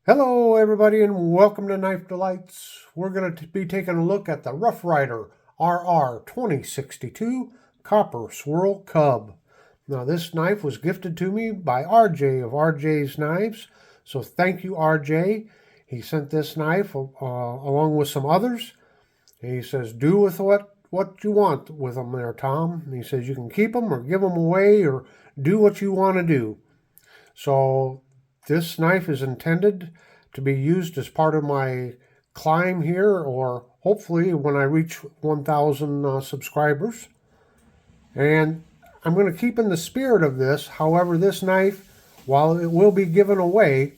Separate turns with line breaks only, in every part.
Hello everybody and welcome to Knife Delights. We're going to be taking a look at the Rough Ryder RR 2062 Copper Swirl Cub. Now this knife was gifted to me by RJ of RJ's Knives, so thank you RJ. He sent this knife along with some others. And he says do with what you want with them there, Tom. And he says you can keep them or give them away or do what you want to do. So this knife is intended to be used as part of my climb here, or hopefully when I reach 1,000 subscribers. And I'm going to keep in the spirit of this. However, this knife, while it will be given away,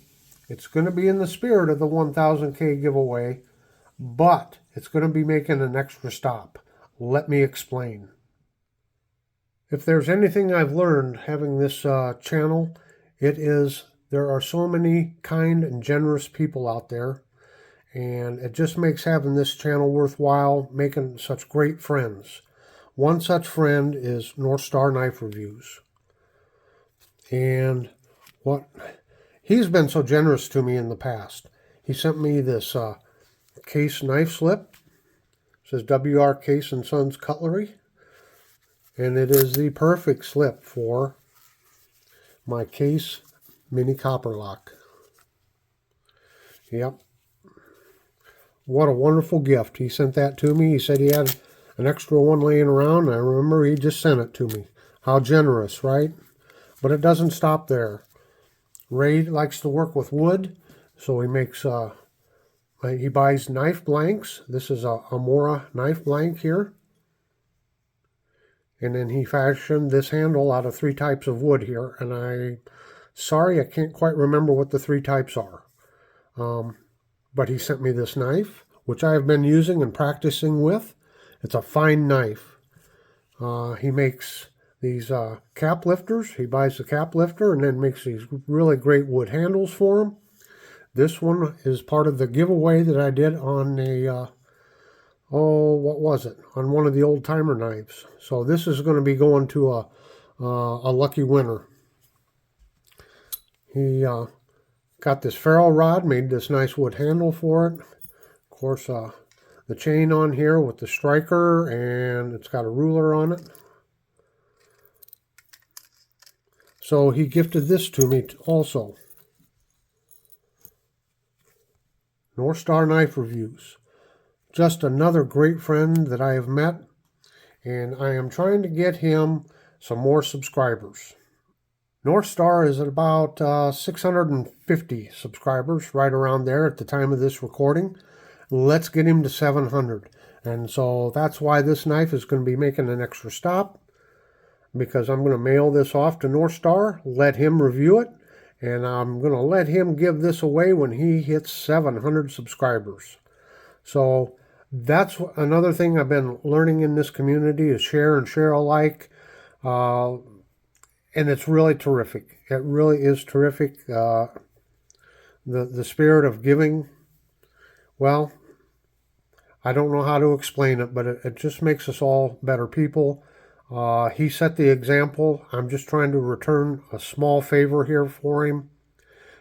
it's going to be in the spirit of the 1000K giveaway, but it's going to be making an extra stop. Let me explain. If there's anything I've learned having this channel, it is there are so many kind and generous people out there, and it just makes having this channel worthwhile, making such great friends. One such friend is North Star Knife Reviews. And he's been so generous to me in the past. He sent me this case knife slip. It says WR Case and Sons Cutlery. And it is the perfect slip for my case mini copper lock. Yep. What a wonderful gift. He sent that to me. He said he had an extra one laying around. I remember he just sent it to me. How generous, right? But it doesn't stop there. Ray likes to work with wood, so he makes he buys knife blanks. This is a Amora knife blank here. And then he fashioned this handle out of 3 types of wood here. And sorry, I can't quite remember what the 3 types are. But he sent me this knife, which I have been using and practicing with. It's a fine knife. He makes these cap lifters. He buys the cap lifter and then makes these really great wood handles for them. This one is part of the giveaway that I did on what was it? On one of the old timer knives. So this is going to be going to a lucky winner. He got this ferrule rod, made this nice wood handle for it. Of course, the chain on here with the striker, and it's got a ruler on it. So he gifted this to me also. North Star Knife Reviews. Just another great friend that I have met, and I am trying to get him some more subscribers. North Star is at about 650 subscribers, right around there at the time of this recording. Let's get him to 700. And so that's why this knife is going to be making an extra stop, because I'm going to mail this off to North Star, let him review it, and I'm going to let him give this away when he hits 700 subscribers. So that's another thing I've been learning in this community is share and share alike. And it's really terrific. It really is terrific. The spirit of giving, well, I don't know how to explain it, but it just makes us all better people. He set the example. I'm just trying to return a small favor here for him.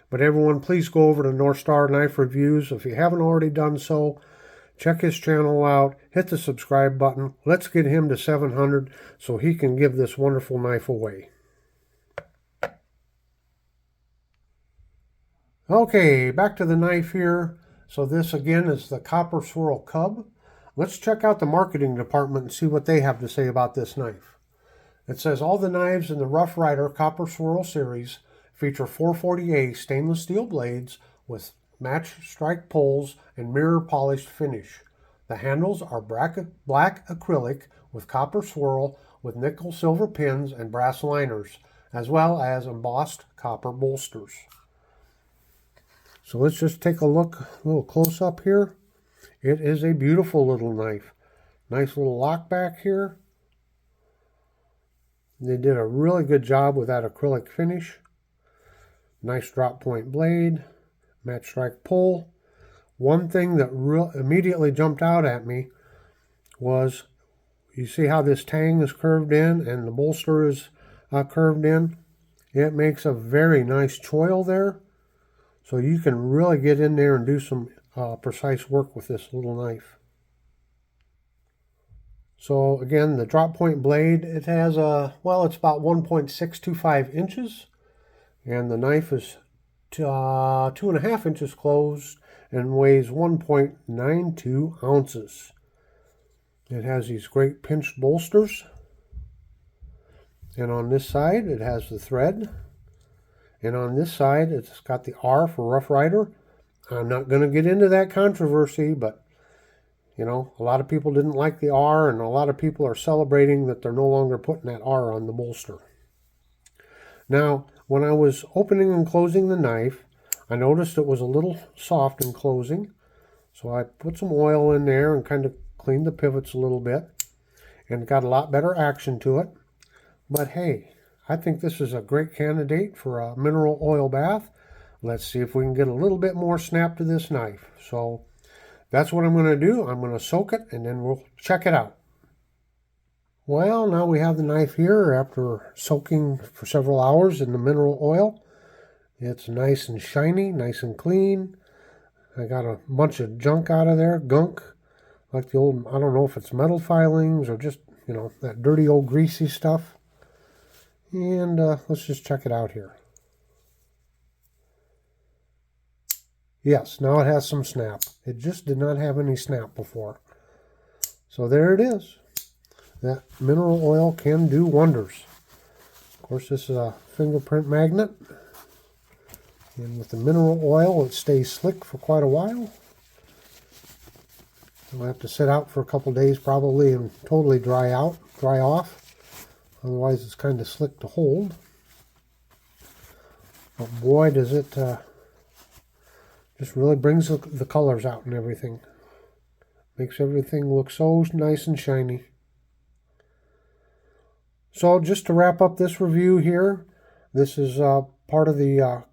But everyone, please go over to North Star Knife Reviews. If you haven't already done so, check his channel out. Hit the subscribe button. Let's get him to 700 so he can give this wonderful knife away. Okay, back to the knife here. So this again is the Copper Swirl Cub. Let's check out the marketing department and see what they have to say about this knife. It says all the knives in the Rough Ryder Copper Swirl series feature 440A stainless steel blades with match strike pulls and mirror polished finish. The handles are black acrylic with copper swirl with nickel silver pins and brass liners, as well as embossed copper bolsters. So let's just take a look, a little close up here. It is a beautiful little knife. Nice little lockback here. They did a really good job with that acrylic finish. Nice drop point blade, match strike pull. One thing that immediately jumped out at me was, you see how this tang is curved in and the bolster is curved in? It makes a very nice choil there. So you can really get in there and do some precise work with this little knife. So again, the drop point blade, it has well, it's about 1.625 inches, and the knife is 2.5 inches closed and weighs 1.92 ounces. It has these great pinched bolsters, and on this side it has the thread, and on this side it's got the R for Rough Ryder. I'm not going to get into that controversy, but you know, a lot of people didn't like the R, and a lot of people are celebrating that they're no longer putting that R on the bolster. Now, when I was opening and closing the knife, I noticed it was a little soft in closing. So I put some oil in there and kind of cleaned the pivots a little bit, and got a lot better action to it. But hey, I think this is a great candidate for a mineral oil bath. Let's see if we can get a little bit more snap to this knife. So that's what I'm going to do. I'm going to soak it, and then we'll check it out. Well, now we have the knife here after soaking for several hours in the mineral oil. It's nice and shiny, nice and clean. I got a bunch of junk out of there, gunk, like the old, I don't know if it's metal filings or just, you know, that dirty old greasy stuff. And let's just check it out here. Yes, now it has some snap. It just did not have any snap before. So there it is. That mineral oil can do wonders. Of course, this is a fingerprint magnet. And with the mineral oil, it stays slick for quite a while. It'll have to sit out for a couple days probably and totally dry off. Otherwise, it's kind of slick to hold. But boy, does it just really brings the colors out and everything. Makes everything look so nice and shiny. So just to wrap up this review here, this is part of the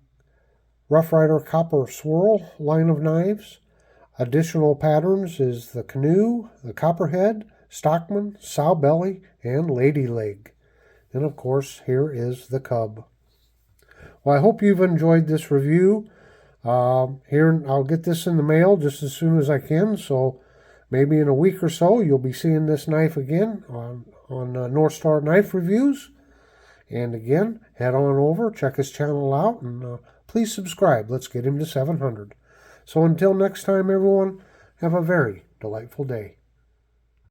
Rough Ryder Copper Swirl line of knives. Additional patterns is the Canoe, the Copperhead, Stockman, Sow Belly, and Lady Leg. And of course, here is the Cub. Well, I hope you've enjoyed this review. Here, I'll get this in the mail just as soon as I can, so maybe in a week or so you'll be seeing this knife again on North Star Knife Reviews. And again, head on over, check his channel out, and please subscribe. Let's get him to 700. So until next time, everyone, have a very delightful day.